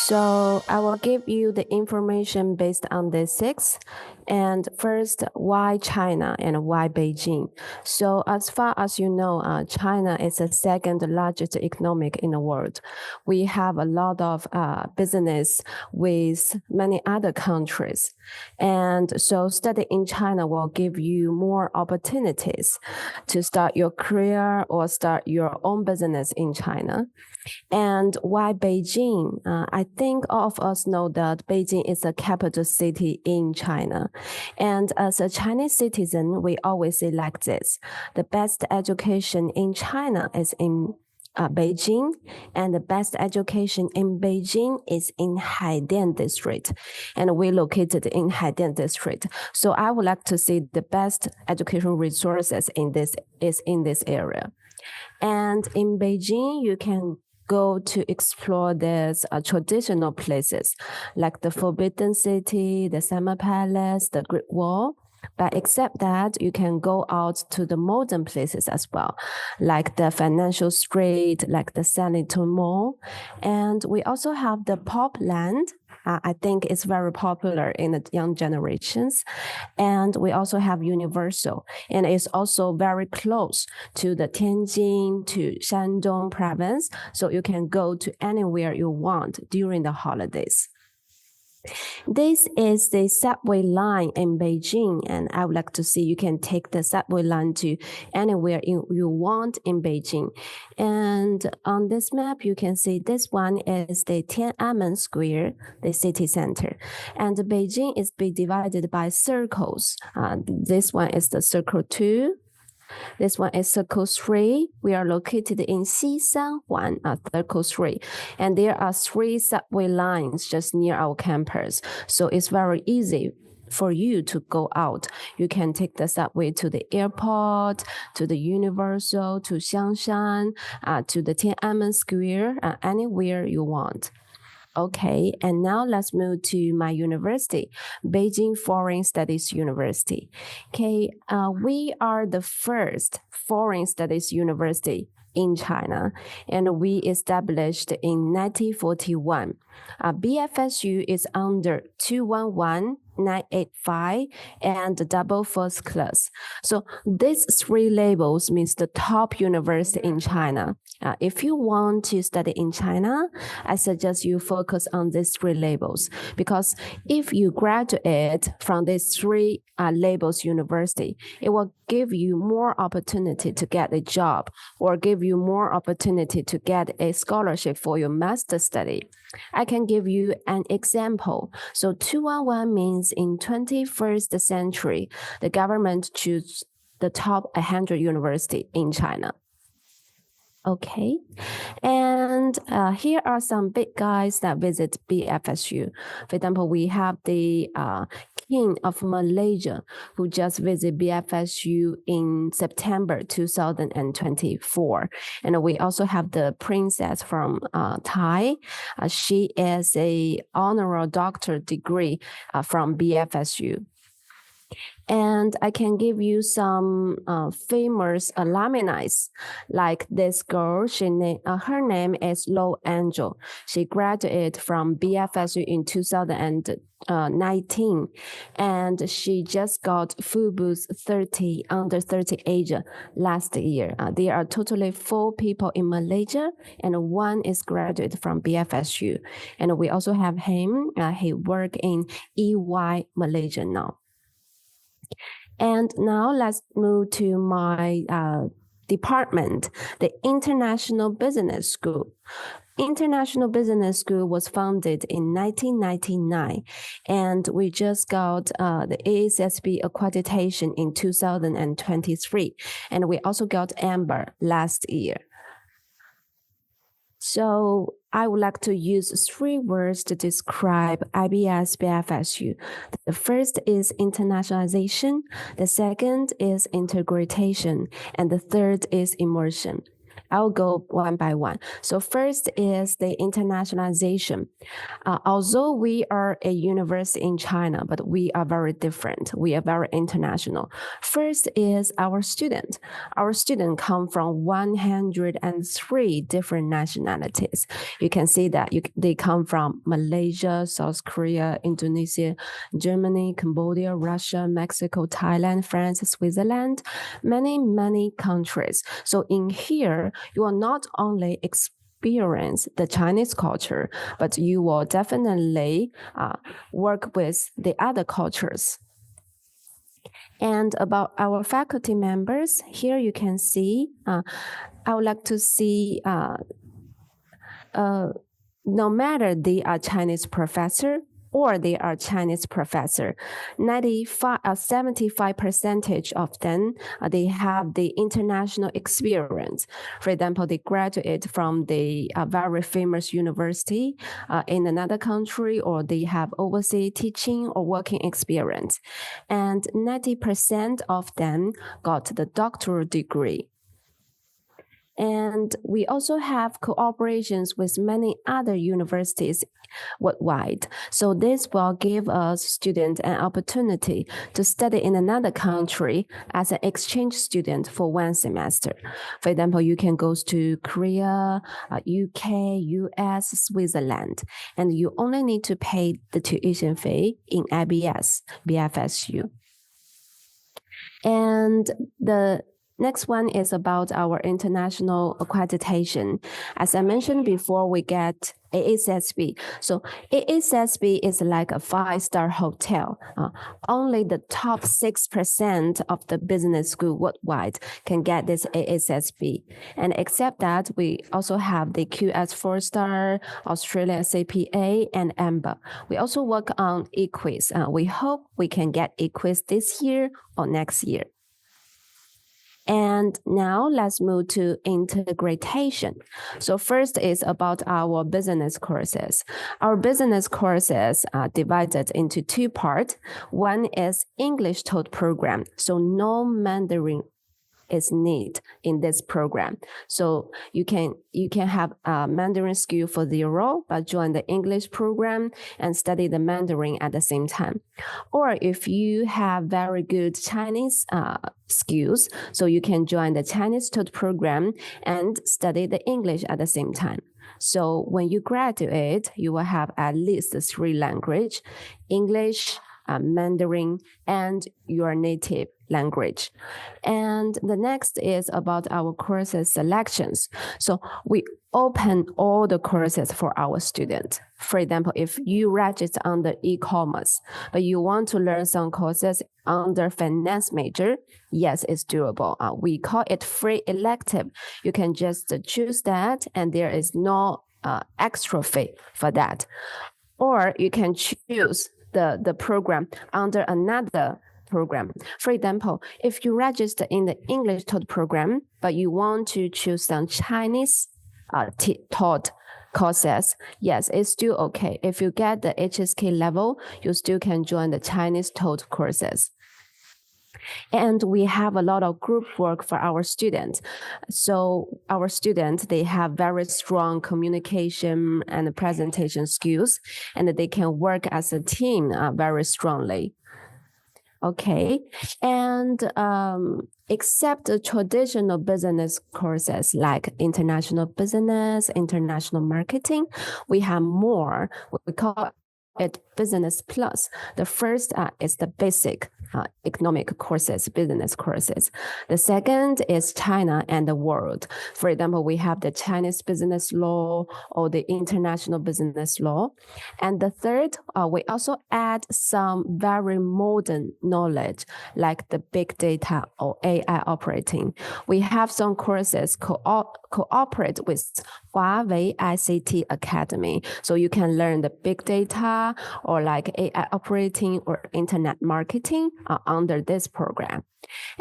So I will give you the information based on these 6. And first, why China and why Beijing? So as far as you know, China is the second largest economic in the world. We have a lot of business with many other countries. And so studying in China will give you more opportunities to start your career or start your own business in China. And why Beijing? I think all of us know that Beijing is the capital city in China. And as a Chinese citizen, we always say like this: the best education in China is in Beijing, and the best education in Beijing is in Haidian district, and we're located in Haidian district. So I would like to see the best educational resources in this area. And in Beijing, you can go to explore these traditional places like the Forbidden City, the Summer Palace, the Great Wall. But except that, you can go out to the modern places as well, like the Financial Street, like the Sanlitun Mall. And we also have the Pop Land. I think it's very popular in the young generations. And we also have Universal, and it's also very close to the Tianjin, to Shandong province. So you can go to anywhere you want during the holidays. This is the subway line in Beijing, and I would like to see you can take the subway line to anywhere you want in Beijing. And on this map, you can see this one is the Tiananmen Square, the city center. And Beijing is divided by circles. This one is the circle 2. This one is Circle 3. We are located in Xisanhuan, Circle 3. And there are 3 subway lines just near our campus. So it's very easy for you to go out. You can take the subway to the airport, to the Universal, to Xiangshan, to the Tiananmen Square, anywhere you want. Okay, and now let's move to my university, Beijing Foreign Studies University. Okay, we are the first foreign studies university in China, and we established in 1941. BFSU is under 211-985 and double first class. So these 3 labels means the top university in China. If you want to study in China, I suggest you focus on these 3 labels, because if you graduate from these 3 labels university, it will give you more opportunity to get a job or give you more opportunity to get a scholarship for your master study. I can give you an example. So 211 means in 21st century, the government choose the top 100 university in China. Okay, and here are some big guys that visit BFSU. For example, we have the King of Malaysia who just visited BFSU in September 2024. And we also have the princess from Thai. She is a honorary doctor degree from BFSU. And I can give you some famous alumni, like this girl. Her name is Lo Angel. She graduated from BFSU in 2019, and she just got FUBU's 30 under 30 age last year. There are totally 4 people in Malaysia, and 1 is graduated from BFSU. And we also have him. He works in EY Malaysia now. And now let's move to my department, the International Business School. International Business School was founded in 1999, and we just got the ASSB accreditation in 2023, and we also got AMBER last year. So I would like to use 3 words to describe IBS BFSU. The first is internationalization, the second is integration, and the third is immersion. I'll go one by one. So first is the internationalization. Although we are a university in China, but we are very different. We are very international. First is our student. Our students come from 103 different nationalities. You can see that they come from Malaysia, South Korea, Indonesia, Germany, Cambodia, Russia, Mexico, Thailand, France, Switzerland, many countries. So in here, you are not only experience the Chinese culture, but you will definitely work with the other cultures. And about our faculty members, here you can see, I would like to see, no matter they are Chinese professor or they are Chinese professor, 75% of them, they have the international experience. For example, they graduate from the very famous university in another country, or they have overseas teaching or working experience. And 90% of them got the doctoral degree. And we also have cooperations with many other universities worldwide. So this will give us students an opportunity to study in another country as an exchange student for one semester. For example, you can go to Korea, UK, US, Switzerland, and you only need to pay the tuition fee in IBS, BFSU. And the next one is about our international accreditation. As I mentioned before, we get AASB. So AASB is like a 5-star hotel. Only the top 6% of the business school worldwide can get this AASB. And except that, we also have the QS 4-star, Australia CPA, and AMBA. We also work on EQUIS. We hope we can get EQUIS this year or next year. And now let's move to integration. So first is about our business courses. Our business courses are divided into 2 parts. One is English taught program. So no Mandarin is needed in this program. So you can have a Mandarin skill for 0, but join the English program and study the Mandarin at the same time. Or if you have very good Chinese skills, so you can join the Chinese taught program and study the English at the same time. So when you graduate, you will have at least 3 languages, English, Mandarin, and your native language. And the next is about our courses selections. So we open all the courses for our students. For example, if you register under e-commerce, but you want to learn some courses under finance major, yes, it's doable. We call it free elective. You can just choose that, and there is no extra fee for that. Or you can choose the program under another program. For example, if you register in the English taught program, but you want to choose some Chinese taught courses, yes, it's still okay. If you get the HSK level, you still can join the Chinese taught courses. And we have a lot of group work for our students. So our students, they have very strong communication and presentation skills, and they can work as a team very strongly. Okay, and except the traditional business courses like international business, international marketing, we have more. We call it Business Plus. The first is the basic economic courses, business courses. The second is China and the world. For example, we have the Chinese business law or the international business law. And the third, we also add some very modern knowledge like the big data or AI operating. We have some courses cooperate with Huawei ICT Academy. So you can learn the big data or like AI operating or internet marketing under this program.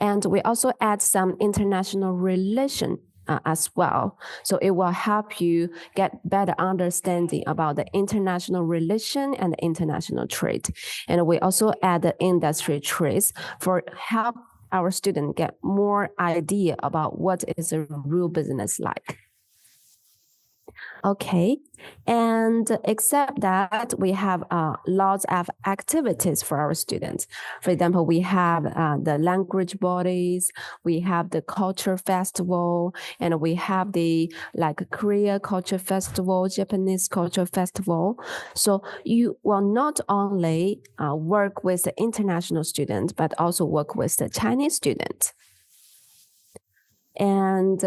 And we also add some international relation as well. So it will help you get better understanding about the international relation and the international trade. And we also add the industry trades for help our students get more idea about what is a real business like. Okay, and except that we have lots of activities for our students. For example, we have the language bodies, we have the culture festival, and we have the like Korea culture festival, Japanese culture festival. So you will not only work with the international students, but also work with the Chinese students. And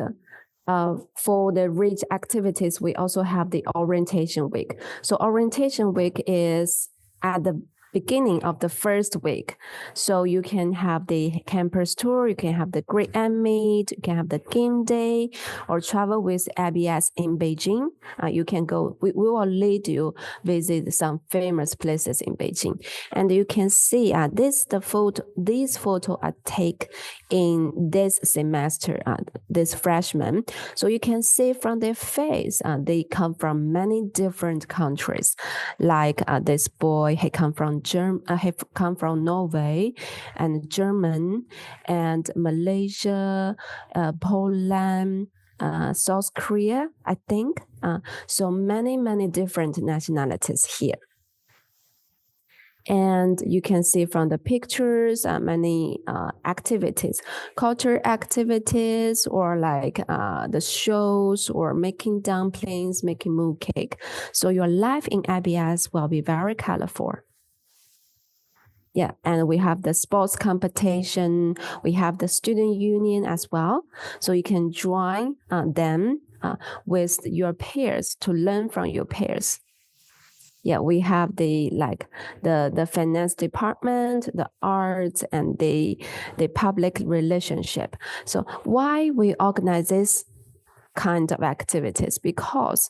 for the rich activities, we also have the orientation week. So orientation week is at the beginning of the first week. So you can have the campus tour, you can have the great meet, you can have the game day, or travel with ABS in Beijing. You can go, we will lead you visit some famous places in Beijing. And you can see these photos are taken in this semester, this freshman. So you can see from their face, they come from many different countries. Like this boy, he come from Norway and German and Malaysia, Poland, South Korea, I think. So many different nationalities here. And you can see from the pictures many activities, culture activities, or like the shows, or making dumplings, making mooncake. So your life in IBS will be very colorful. Yeah, and we have the sports competition. We have the student union as well. So you can join them with your peers to learn from your peers. Yeah, we have the finance department, the arts, and the public relationship. So why we organize this kind of activities? Because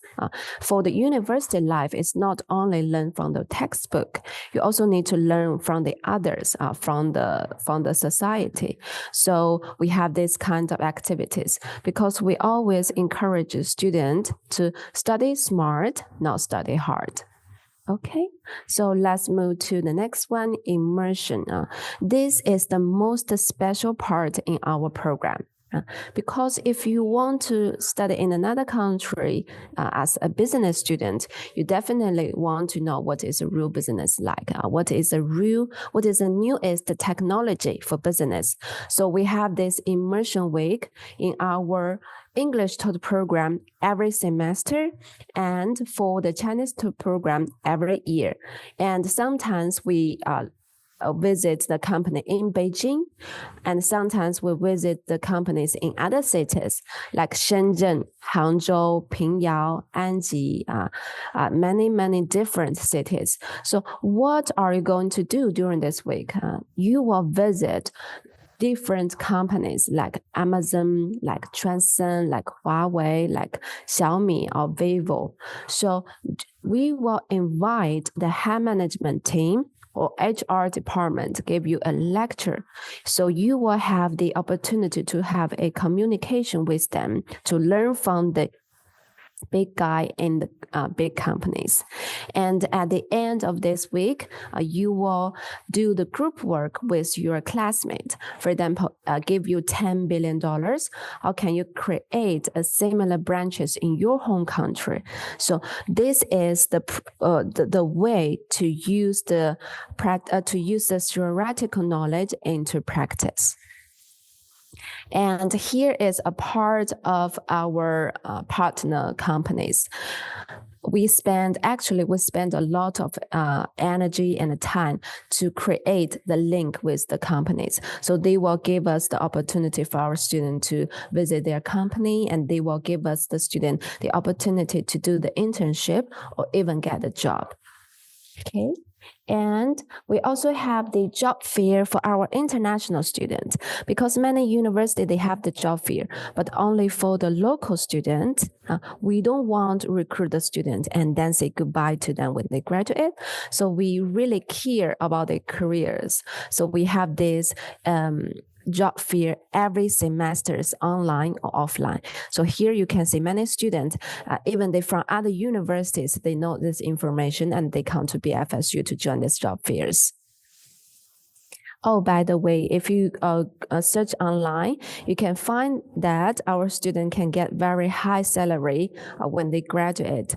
for the university life, it's not only learn from the textbook. You also need to learn from the others, from the society. So we have this kind of activities because we always encourage the student to study smart, not study hard. Okay, so let's move to the next one, immersion. This is the most special part in our program. Because if you want to study in another country as a business student, you definitely want to know what is a real business like, what is the newest technology for business. So we have this immersion week in our English TOEFL program every semester, and for the Chinese TOEFL program every year. And sometimes we visit the company in Beijing, and sometimes we visit the companies in other cities like Shenzhen, Hangzhou, Pingyao, Anji, many different cities. So what are you going to do during this week? You will visit different companies like Amazon, like Transcend, like Huawei, like Xiaomi or Vivo. So we will invite the head management team or HR department give you a lecture. So you will have the opportunity to have a communication with them to learn from the big guy in the big companies. And at the end of this week, you will do the group work with your classmate. For example, give you $10 billion. How can you create a similar branches in your home country? So this is the way to use the theoretical knowledge into practice. And here is a part of our partner companies. We spend a lot of energy and time to create the link with the companies. So they will give us the opportunity for our student to visit their company, and they will give us the student the opportunity to do the internship or even get a job. Okay. And we also have the job fair for our international students, because many universities, they have the job fair, but only for the local students. We don't want to recruit the students and then say goodbye to them when they graduate. So we really care about their careers. So we have this job fair every semester, online or offline. So here you can see many students, even they from other universities, they know this information and they come to BFSU to join these job fairs. Oh, by the way, if you search online, you can find that our student can get very high salary when they graduate,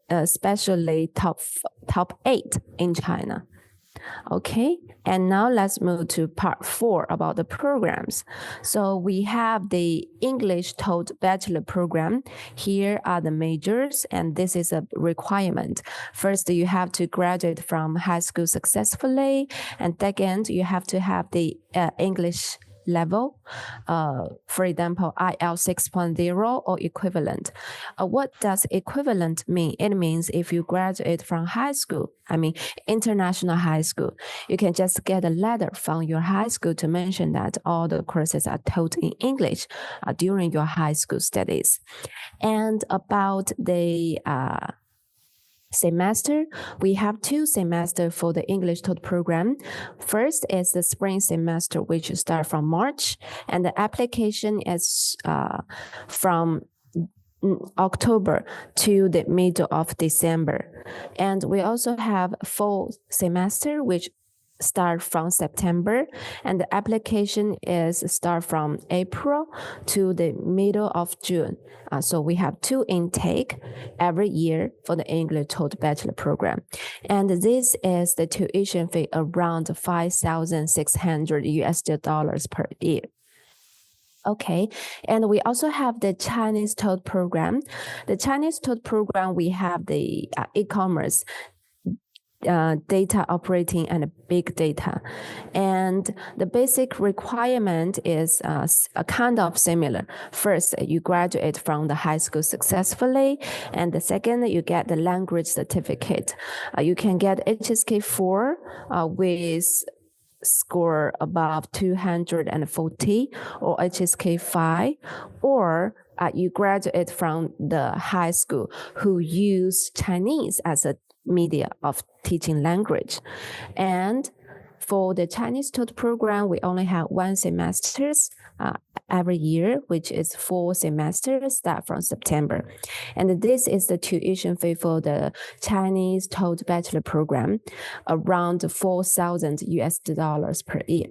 especially top 8 in China. Okay, and now let's move to part 4 about the programs. So we have the English taught bachelor program. Here are the majors, and this is a requirement. First, you have to graduate from high school successfully, and second, you have to have the English level, for example, IELTS 6.0 or equivalent. What does equivalent mean? It means if you graduate from high school, international high school, you can just get a letter from your high school to mention that all the courses are taught in English during your high school studies. And about the semester, we have 2 semesters for the English taught program. First is the spring semester, which starts from March, and the application is from October to the middle of December. And we also have fall semester, which start from September, and the application is start from April to the middle of June. So we have 2 intake every year for the English taught bachelor program. And this is the tuition fee around 5,600 US dollars per year. Okay, and we also have the Chinese taught program. The Chinese taught program, we have the e-commerce, data operating, and big data. And the basic requirement is a kind of similar. First, you graduate from the high school successfully, and the second, you get the language certificate. You can get HSK 4 with score above 240 or HSK 5, or you graduate from the high school who use Chinese as a media of teaching language. And for the Chinese taught program, we only have 1 semester every year, which is 4 semesters start from September. And this is the tuition fee for the Chinese taught bachelor program, around 4,000 US dollars per year.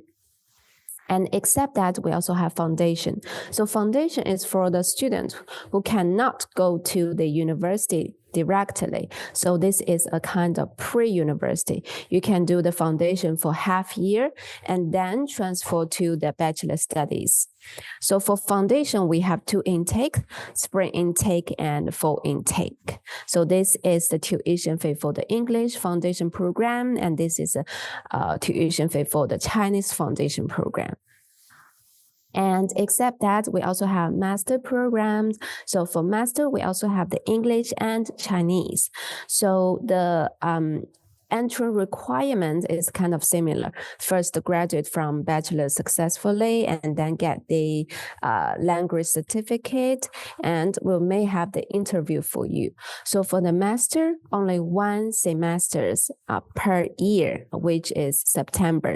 And except that, we also have foundation. So foundation is for the students who cannot go to the university directly. So this is a kind of pre-university. You can do the foundation for half year and then transfer to the bachelor studies. So for foundation, we have 2 intakes, spring intake and fall intake. So this is the tuition fee for the English foundation program, and this is a tuition fee for the Chinese foundation program. And except that, we also have master programs. So for master, we also have the English and Chinese. So the entry requirement is kind of similar. First, graduate from bachelor successfully and then get the language certificate, and we may have the interview for you. So for the master, only 1 semester per year, which is September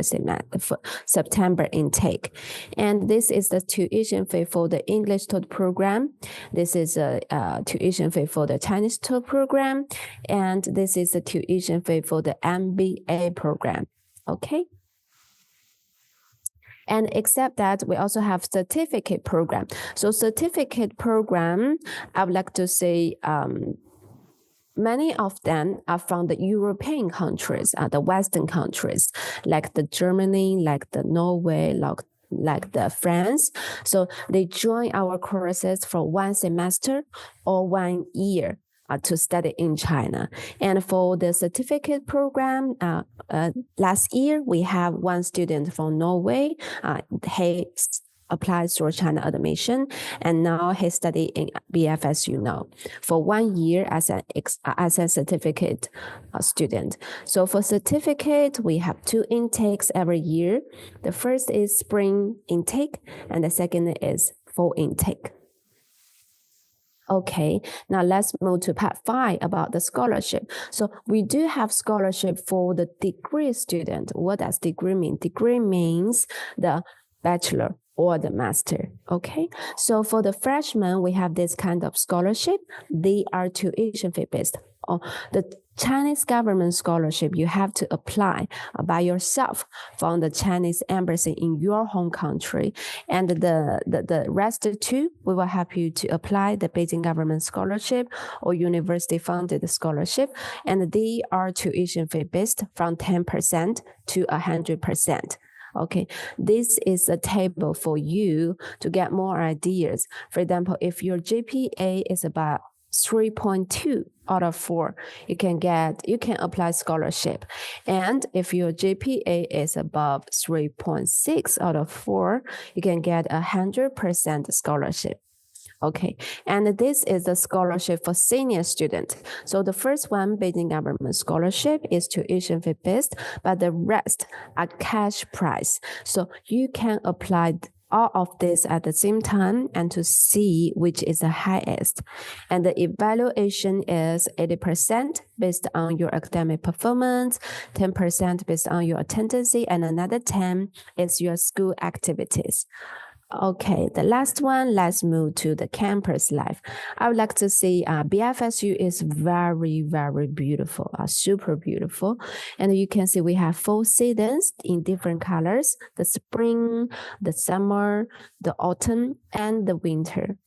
intake. And this is the tuition fee for the English taught program. This is a tuition fee for the Chinese taught program, and this is the tuition fee for the MBA program. Okay. And except that, we also have certificate program. So certificate program, I would like to say many of them are from the European countries, the Western countries, like the Germany, like the Norway, like the France. So they join our courses for 1 semester or 1 year to study in China. And for the certificate program, last year, we have 1 student from Norway. He applied for China admission, and now he studied in BFSU for 1 year as a certificate student. So for certificate, we have 2 intakes every year. The first is spring intake, and the second is fall intake. Okay, now let's move to part 5 about the scholarship. So we do have scholarship for the degree student. What does degree mean? Degree means the bachelor or the master. Okay, so for the freshmen, we have this kind of scholarship. They are tuition fee based. The Chinese government scholarship, you have to apply by yourself from the Chinese embassy in your home country. And the rest two, we will help you to apply the Beijing government scholarship or university funded scholarship. And they are tuition fee based from 10% to 100%. Okay, this is a table for you to get more ideas. For example, if your GPA is about 3.2 out of 4, you can apply scholarship. And if your GPA is above 3.6 out of 4, you can get 100% scholarship. Okay, and this is the scholarship for senior student. So the first one, Beijing government scholarship, is tuition fee based, but the rest are cash prize. So you can apply all of this at the same time and to see which is the highest. And the evaluation is 80% based on your academic performance, 10% based on your attendance, and another 10 is your school activities. Okay, the last one, let's move to the campus life. I would like to say BFSU is very, very beautiful, super beautiful. And you can see we have 4 seasons in different colors, the spring, the summer, the autumn, and the winter.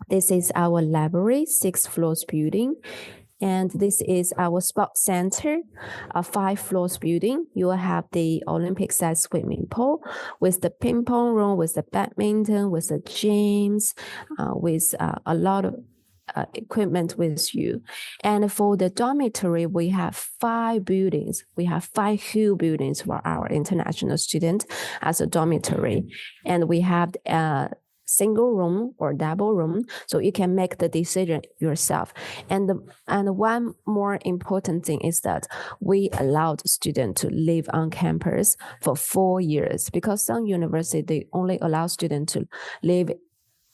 This is our library, 6 floors building. And this is our sports center, a 5 floors building. You will have the Olympic-sized swimming pool with the ping pong room, with the badminton, with the gyms, with a lot of equipment with you. And for the dormitory, we have 5 buildings. We have 5 huge buildings for our international students as a dormitory. And we have single room or double room, so you can make the decision yourself. And one more important thing is that we allowed students to live on campus for 4 years, because some universities, they only allow students to live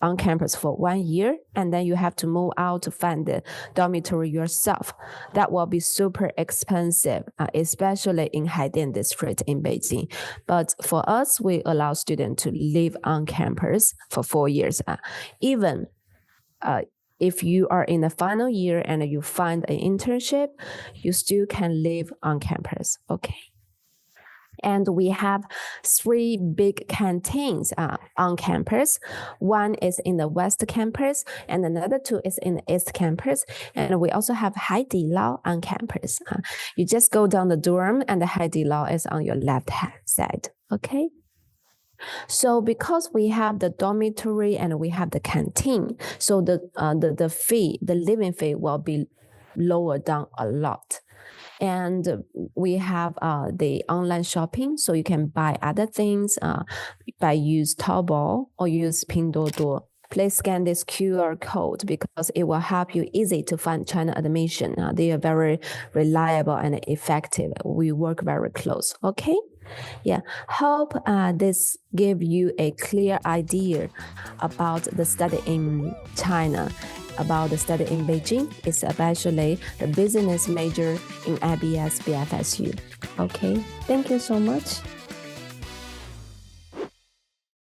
on campus for 1 year, and then you have to move out to find the dormitory yourself. That will be super expensive, especially in Haidian district in Beijing. But for us, we allow students to live on campus for 4 years. Even if you are in the final year and you find an internship, you still can live on campus. Okay. And we have 3 big canteens on campus. One is in the West campus, and another 2 is in the East campus. And we also have Haidilao on campus. You just go down the dorm, and the Haidilao is on your left hand side. Okay. So because we have the dormitory and we have the canteen, so the fee, the living fee will be lowered down a lot. And we have the online shopping, so you can buy other things by use Taobao or use Pinduoduo. Please scan this QR code because it will help you easy to find China admission. They are very reliable and effective. We work very close. Okay. Yeah, hope this gave you a clear idea about the study in China, about the study in Beijing, especially the business major in IBS BFSU. Okay, thank you so much.